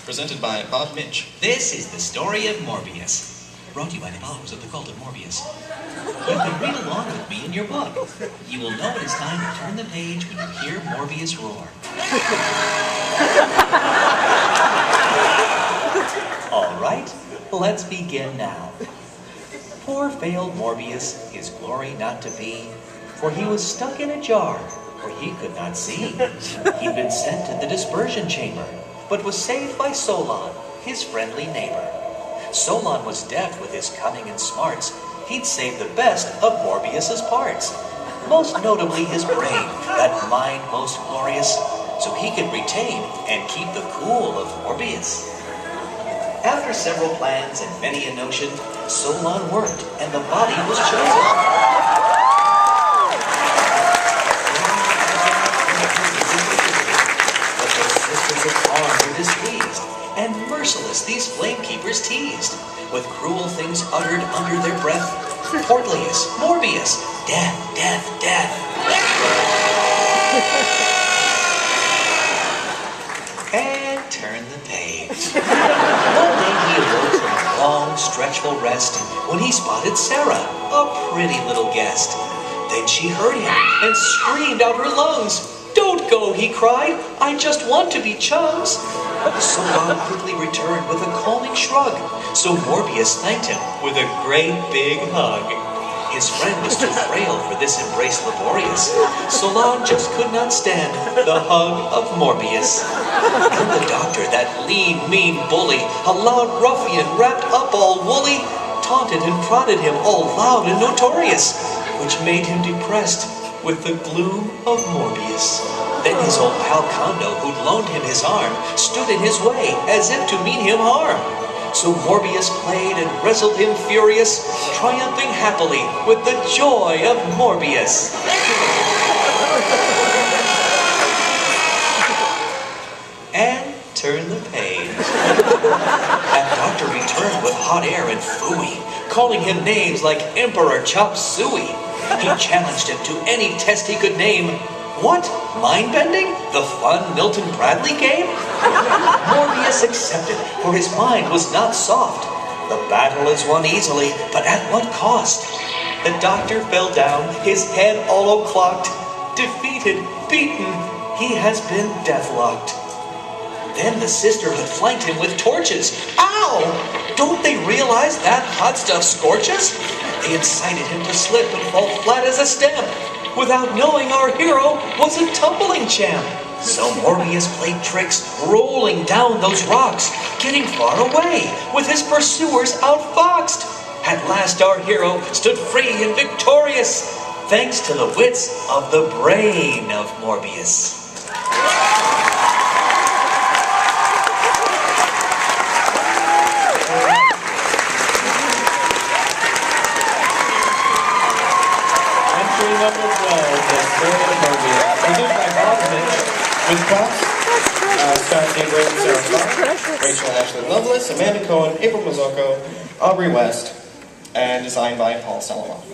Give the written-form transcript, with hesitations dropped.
presented by Bob Mitch. This is the story of Morbius, brought to you by the followers of the cult of Morbius. You can read along with me in your book. You will know it is time to turn the page when you hear Morbius roar. All right, let's begin now. Poor failed Morbius, his glory not to be, for he was stuck in a jar where he could not see. He'd been sent to the dispersion chamber, but was saved by Solon, his friendly neighbor. Solon was deft with his cunning and smarts. He'd save the best of Morbius's parts, most notably his brain, that mind most glorious, so he could retain and keep the cool of Morbius. After several plans and many a notion, Solon worked and the body was chosen. But the sisters of arm were displeased, and merciless these flame-keepers teased, with cruel things uttered under their breath. Portlius, Morbius, death, death, death. And turn the page. One day he awoke from a long, stretchful rest when he spotted Sarah, a pretty little guest. Then she heard him and screamed out her lungs. "Don't go," he cried, "I just want to be chums." Solon quickly returned with a calming shrug, so Morbius thanked him with a great big hug. His friend was too frail for this embrace laborious. Solon just could not stand the hug of Morbius. And the doctor, that lean, mean bully, a loud ruffian wrapped up all woolly, taunted and prodded him all loud and notorious, which made him depressed with the gloom of Morbius. Then his old pal Kondo, who'd loaned him his arm, stood in his way as if to mean him harm. So Morbius played and wrestled him furious, triumphing happily with the joy of Morbius. And turn the page. That doctor returned with hot air and phooey, calling him names like Emperor Chop Suey. He challenged him to any test he could name. What? Mind-bending? The fun Milton Bradley game? Morbius accepted, for his mind was not soft. The battle is won easily, but at what cost? The doctor fell down, his head all o'clocked. Defeated, beaten, he has been deathlocked. Then the sisterhood flanked him with torches. Ow! Don't they realize that hot stuff scorches? They incited him to slip and fall flat as a stamp, without knowing our hero was a tumbling champ. So Morbius played tricks, rolling down those rocks, getting far away, with his pursuers outfoxed. At last our hero stood free and victorious, thanks to the wits of the brain of Morbius. Number 12, The Story of Morbius, produced by Bob Mitch, with props, Scott Gabriel, Sarah Clark, Rachel Ashley Lovelace, Amanda Cohen, April Mazzocco, Aubrey West, and designed by Paul Salamoff.